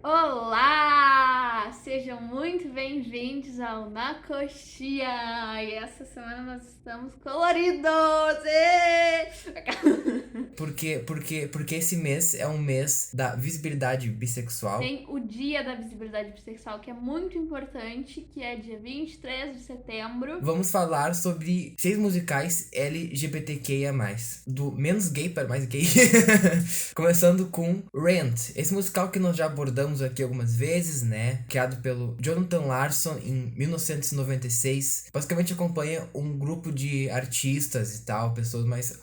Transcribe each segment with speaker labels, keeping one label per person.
Speaker 1: Olá! Sejam muito bem-vindos ao Na Coxia! E essa semana nós estamos coloridos!
Speaker 2: Porque esse mês é um mês da visibilidade bissexual.
Speaker 1: Tem o Dia da Visibilidade Bissexual, que é muito importante, que é dia 23 de setembro.
Speaker 2: Vamos falar sobre 6 musicais LGBTQIA+, do menos gay para mais gay. Começando com Rent, esse musical que nós já abordamos aqui algumas vezes, né? Criado pelo Jonathan Larson em 1996. Basicamente acompanha um grupo de artistas e tal, pessoas mais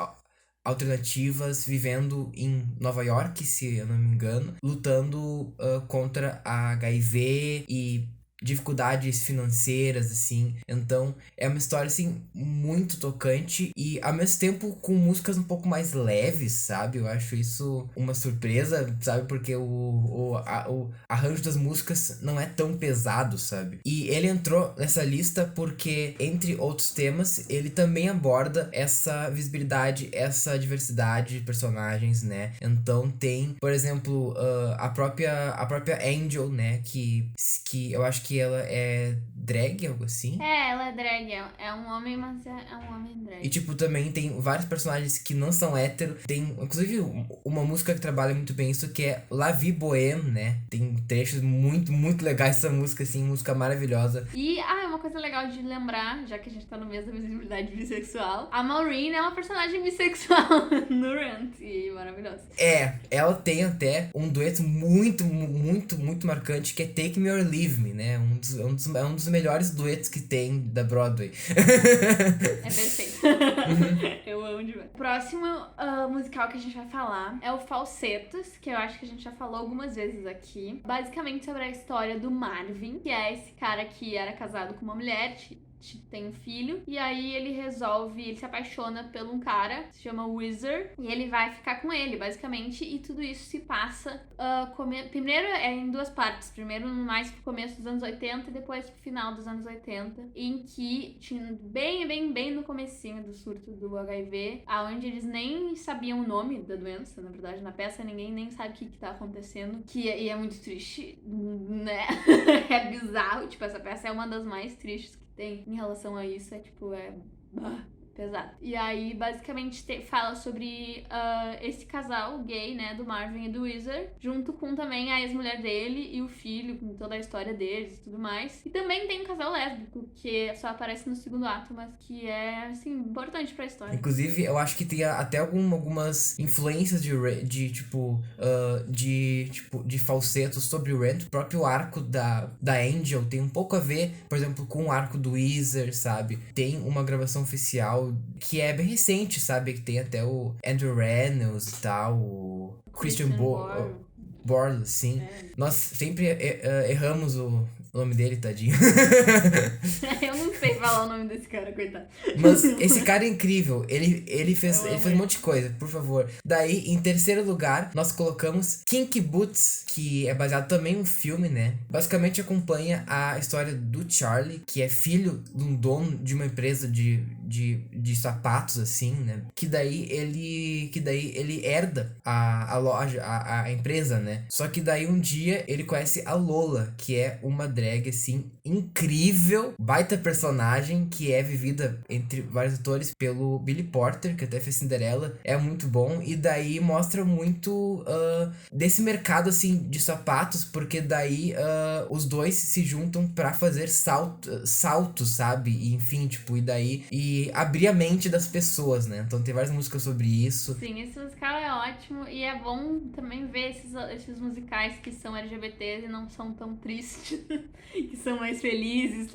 Speaker 2: alternativas vivendo em Nova York, se eu não me engano, lutando contra a HIV e dificuldades financeiras, assim. Então, é uma história, assim, muito tocante e, ao mesmo tempo, com músicas um pouco mais leves, sabe? Eu acho isso uma surpresa, sabe? Porque o arranjo das músicas não é tão pesado, sabe? E ele entrou nessa lista porque, entre outros temas, ele também aborda essa visibilidade, essa diversidade de personagens, né? Então, tem, por exemplo, a própria Angel, né? Que eu acho que ela é drag, algo assim.
Speaker 1: Ela é drag, é um homem, mas é um homem drag.
Speaker 2: E, tipo, também tem vários personagens que não são hétero. Tem, inclusive, uma música que trabalha muito bem isso, que é La Vie Bohème, né? Tem trechos muito, muito legais dessa música, assim, música maravilhosa.
Speaker 1: E, uma coisa legal de lembrar, já que a gente tá no mês da visibilidade bissexual, a Maureen é uma personagem bissexual no Rent, e maravilhosa.
Speaker 2: Ela tem até um dueto muito, muito, muito marcante, que é Take Me or Leave Me, né? É um dos melhores duetos que tem da Broadway.
Speaker 1: É perfeito. Eu amo demais. O próximo musical que a gente vai falar é o Falsetos, que eu acho que a gente já falou algumas vezes aqui. Basicamente sobre a história do Marvin, que é esse cara que era casado com uma mulher, tem um filho, e aí ele se apaixona por um cara, se chama Wizard, e ele vai ficar com ele, basicamente, e tudo isso se passa, primeiro é em duas partes, primeiro mais pro começo dos anos 80 e depois pro final dos anos 80, em que tinha bem no comecinho do surto do HIV, aonde eles nem sabiam o nome da doença, na verdade, na peça ninguém nem sabe o que tá acontecendo, e é muito triste, né? É bizarro, tipo, essa peça é uma das mais tristes que tem em relação a isso, pesado. E aí, basicamente, fala sobre esse casal gay, né, do Marvin e do Wizard, junto com também a ex-mulher dele e o filho, com toda a história deles e tudo mais. E também tem um casal lésbico, que só aparece no segundo ato, mas que é, assim, importante pra história.
Speaker 2: Inclusive, eu acho que tem até algumas influências de falsetos sobre o Rent. O próprio arco da Angel tem um pouco a ver, por exemplo, com o arco do Wizard, sabe? Tem uma gravação oficial que é bem recente, sabe? Que tem até o Andrew Reynolds e tal, o Christian Borle, sim. Nós sempre erramos o nome dele, tadinho.
Speaker 1: Eu não sei falar o nome desse cara, coitado.
Speaker 2: Mas esse cara é incrível. Ele fez um monte de coisa, por favor. Daí, em terceiro lugar, nós colocamos Kinky Boots, que é baseado também em um filme, né? Basicamente acompanha a história do Charlie, que é filho de um dono de uma empresa de sapatos, assim, né? Que daí ele herda a loja, a empresa, né? Só que daí um dia ele conhece a Lola, que é uma drag, assim, incrível, baita personagem, que é vivida entre vários atores pelo Billy Porter, que até fez Cinderela, é muito bom, e daí mostra muito desse mercado, assim, de sapatos, porque daí os dois se juntam pra fazer saltos, sabe? E, enfim, tipo, e abrir a mente das pessoas, né? Então tem várias músicas sobre isso.
Speaker 1: Sim, esse musical é ótimo e é bom também ver esses musicais que são LGBTs e não são tão tristes, que são mais felizes,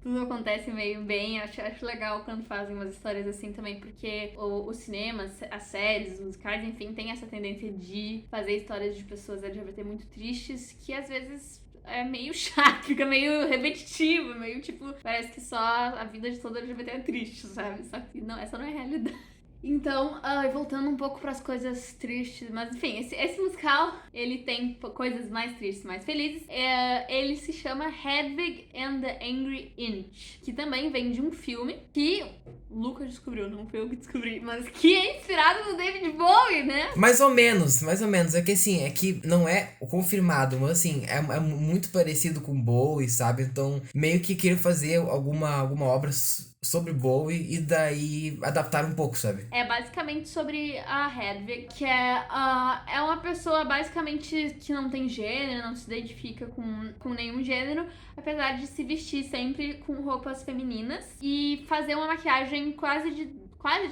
Speaker 1: tudo acontece meio bem. Acho legal quando fazem umas histórias assim também, porque o cinema, as séries, os musicais, enfim, tem essa tendência de fazer histórias de pessoas LGBT muito tristes, que às vezes é meio chato, fica meio repetitivo, meio tipo, parece que só a vida de todo LGBT é triste, sabe? Só que não, essa não é a realidade. Então, voltando um pouco pras coisas tristes, mas enfim, esse musical, ele tem coisas mais tristes, mais felizes. Ele se chama Hedwig and the Angry Inch, que também vem de um filme que o Lucas descobriu, não foi eu que descobri, mas que é inspirado no David Bowie, vai, né?
Speaker 2: Mais ou menos. É que assim, é que não é confirmado, mas assim, é muito parecido com Bowie, sabe? Então, meio que queria fazer alguma obra sobre Bowie e daí adaptar um pouco, sabe?
Speaker 1: É basicamente sobre a Hedwig, que é uma pessoa basicamente que não tem gênero, não se identifica com nenhum gênero, apesar de se vestir sempre com roupas femininas e fazer uma maquiagem quase de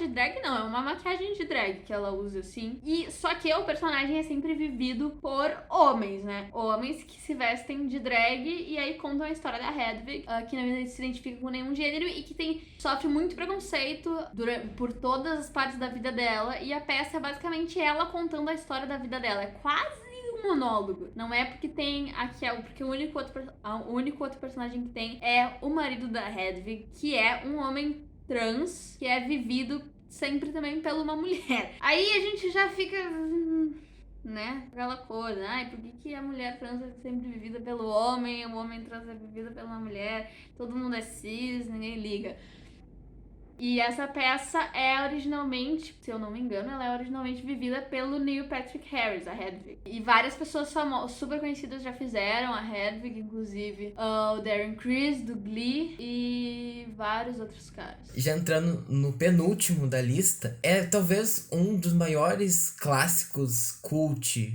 Speaker 1: drag, não, é uma maquiagem de drag que ela usa, assim. E só que o personagem é sempre vivido por homens, né? Homens que se vestem de drag e aí contam a história da Hedwig, que não se identifica com nenhum gênero e que sofre muito preconceito por todas as partes da vida dela. E a peça é basicamente ela contando a história da vida dela. É quase um monólogo. Não é porque tem aqui, porque o único outro personagem que tem é o marido da Hedwig, que é um homem trans, que é vivido sempre também por uma mulher. Aí a gente já fica, né, aquela coisa, por que a mulher trans é sempre vivida pelo homem, o homem trans é vivido pela mulher, todo mundo é cis, ninguém liga. E essa peça é originalmente, se eu não me engano, ela é originalmente vivida pelo Neil Patrick Harris, a Hedwig. E várias pessoas super conhecidas já fizeram a Hedwig, inclusive o Darren Criss, do Glee, e vários outros caras.
Speaker 2: Já entrando no penúltimo da lista, é talvez um dos maiores clássicos cult,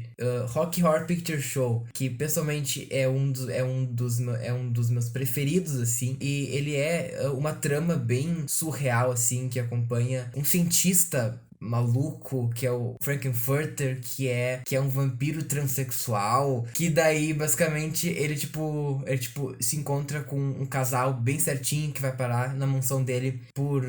Speaker 2: Rocky Horror Picture Show, que pessoalmente é um dos meus preferidos, assim, e ele é uma trama bem surreal, assim, que acompanha um cientista maluco, que é o Frankenfurter, que é um vampiro transexual, que daí, basicamente, ele se encontra com um casal bem certinho que vai parar na mansão dele por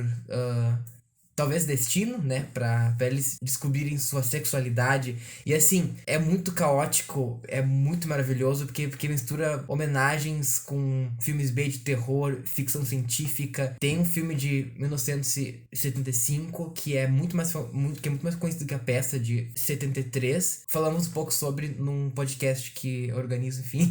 Speaker 2: talvez destino, né, pra eles descobrirem sua sexualidade. E assim, é muito caótico, é muito maravilhoso, porque mistura homenagens com filmes B de terror, ficção científica. Tem um filme de 1975 que é muito mais conhecido que a peça de 73. Falamos um pouco sobre num podcast que eu organizo, enfim.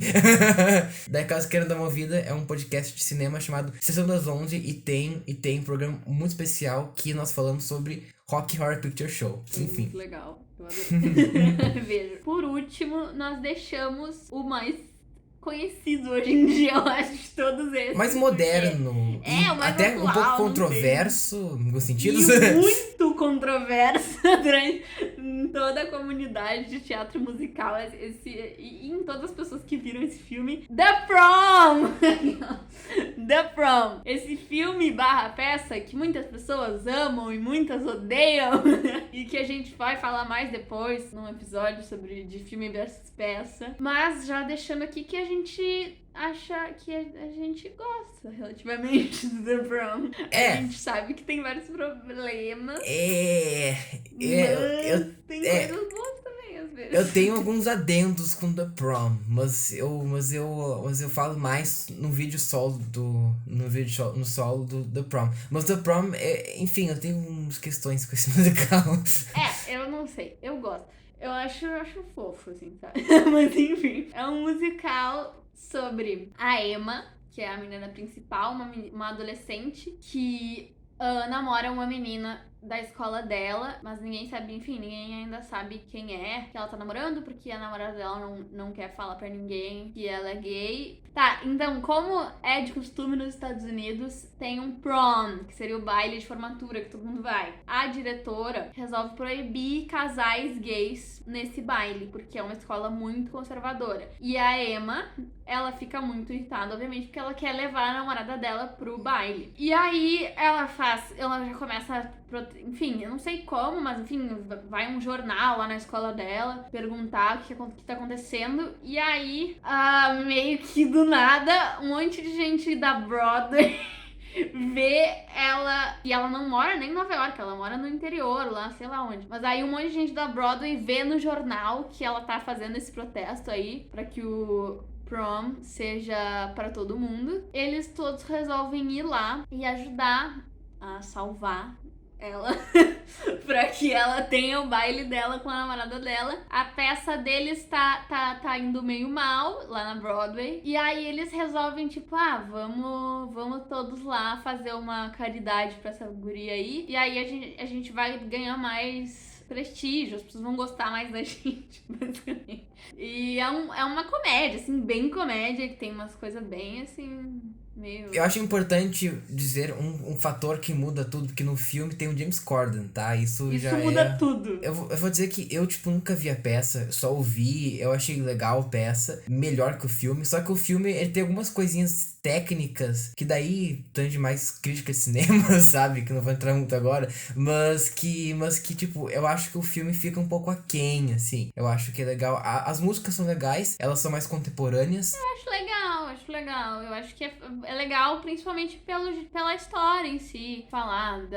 Speaker 2: Daí, caso queiram dar uma ouvida, é um podcast de cinema chamado Sessão das 11 e tem um programa muito especial que nós falamos sobre Rocky Horror Picture Show. Enfim.
Speaker 1: Muito legal. Eu adorei. Veja. Por último, nós deixamos o mais conhecido hoje em dia, eu acho, de todos esses.
Speaker 2: Mais moderno.
Speaker 1: O mais
Speaker 2: até
Speaker 1: atual,
Speaker 2: um pouco controverso, em alguns sentidos.
Speaker 1: E muito controverso em toda a comunidade de teatro musical. E em todas as pessoas que viram esse filme. The Prom! The Prom. Esse filme / peça que muitas pessoas amam e muitas odeiam. E que a gente vai falar mais depois num episódio de filme versus peça. Mas já deixando aqui que a gente acha que a gente gosta relativamente do The Prom. A gente sabe que tem vários problemas. Tem coisas boas também, às vezes.
Speaker 2: Eu tenho alguns adendos com The Prom, mas eu falo mais no vídeo solo no solo do The Prom. Mas The Prom, enfim, eu tenho umas questões com esse musical.
Speaker 1: Eu não sei, eu gosto. Eu acho fofo, assim, sabe? Mas enfim, é um musical sobre a Emma, que é a menina principal, uma adolescente que namora uma menina da escola dela, mas ninguém ainda sabe quem é que ela tá namorando, porque a namorada dela não quer falar pra ninguém que ela é gay. Tá, então, como é de costume nos Estados Unidos, tem um prom, que seria o baile de formatura, que todo mundo vai. A diretora resolve proibir casais gays nesse baile, porque é uma escola muito conservadora. E a Emma, ela fica muito irritada, obviamente, porque ela quer levar a namorada dela pro baile. E aí, ela já começa enfim, eu não sei como, mas enfim, vai um jornal lá na escola dela perguntar o que tá acontecendo. E aí, meio que do nada, um monte de gente da Broadway vê ela. E ela não mora nem em Nova York, ela mora no interior, lá, sei lá onde. Mas aí um monte de gente da Broadway vê no jornal que ela tá fazendo esse protesto aí pra que o prom seja para todo mundo. Eles todos resolvem ir lá e ajudar a salvar ela pra que ela tenha o baile dela com a namorada dela. A peça deles tá indo meio mal lá na Broadway. E aí eles resolvem, tipo, vamos todos lá fazer uma caridade pra essa guria aí. E aí a gente vai ganhar mais prestígio, as pessoas vão gostar mais da gente, basicamente. E é uma comédia, assim, bem comédia, que tem umas coisas bem, assim, meio...
Speaker 2: Eu acho importante dizer um fator que muda tudo, porque no filme tem o James Corden, tá? Isso já
Speaker 1: muda tudo.
Speaker 2: Eu vou dizer que eu, tipo, nunca vi a peça, só ouvi, eu achei legal a peça, melhor que o filme, só que o filme, ele tem algumas coisinhas técnicas, que daí tange mais crítica de cinema, sabe? Que não vou entrar muito agora, mas que, tipo, eu acho que o filme fica um pouco aquém, assim. Eu acho que é legal. As músicas são legais, elas são mais contemporâneas.
Speaker 1: Acho legal. Eu acho que é legal, principalmente pela história em si. Falar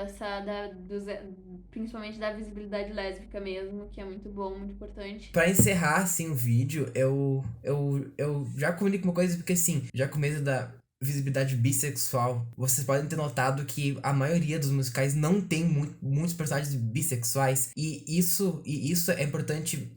Speaker 1: principalmente da visibilidade lésbica mesmo, que é muito bom, muito importante.
Speaker 2: Pra encerrar, assim, o vídeo, eu já comunico uma coisa, porque, assim, já com medo da visibilidade bissexual, vocês podem ter notado que a maioria dos musicais não tem muitos personagens bissexuais, e isso é importante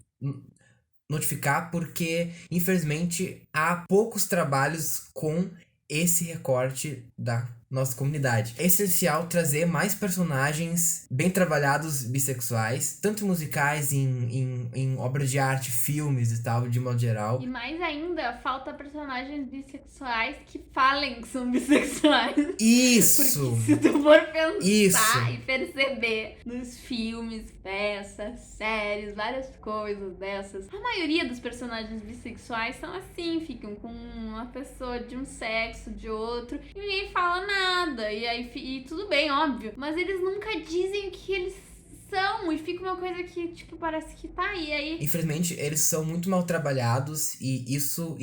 Speaker 2: notificar, porque infelizmente há poucos trabalhos com esse recorte da nossa comunidade. É essencial trazer mais personagens bem trabalhados bissexuais, tanto musicais, em obras de arte, filmes e tal, de modo geral.
Speaker 1: E mais ainda, falta personagens bissexuais que falem que são bissexuais.
Speaker 2: Isso!
Speaker 1: Porque se tu for pensar e perceber nos filmes, peças, séries, várias coisas dessas, a maioria dos personagens bissexuais são assim, ficam com uma pessoa de um sexo, de outro, e ninguém fala nada. E tudo bem, óbvio. Mas eles nunca dizem o que eles são. E fica uma coisa que, tipo, parece que tá aí.
Speaker 2: Infelizmente, eles são muito mal trabalhados. E isso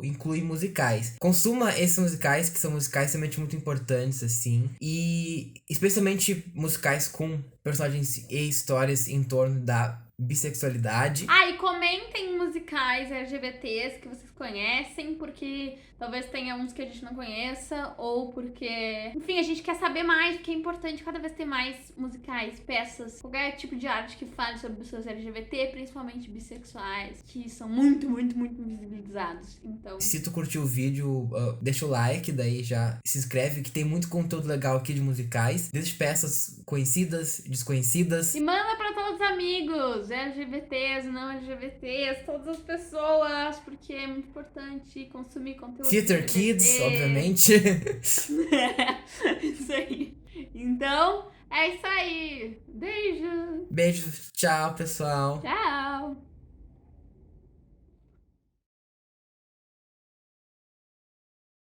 Speaker 2: inclui musicais. Consuma esses musicais, que são musicais realmente muito importantes, assim. E especialmente musicais com personagens e histórias em torno da bissexualidade.
Speaker 1: E comentem musicais LGBTs que vocês conhecem, porque talvez tenha uns que a gente não conheça, ou porque, enfim, a gente quer saber mais, porque é importante cada vez ter mais musicais, peças, qualquer tipo de arte que fale sobre pessoas LGBT, principalmente bissexuais, que são muito, muito, muito visibilizados. Então,
Speaker 2: se tu curtiu o vídeo, deixa o like, daí já se inscreve, que tem muito conteúdo legal aqui de musicais, desde peças conhecidas, desconhecidas.
Speaker 1: E manda pra todos os amigos, LGBTs, não LGBTs, todas as pessoas, porque é muito importante consumir conteúdo
Speaker 2: Theater
Speaker 1: LGBT.
Speaker 2: Kids, obviamente.
Speaker 1: Isso aí. Então, é isso aí. Beijo.
Speaker 2: Beijo, tchau, pessoal.
Speaker 1: Tchau.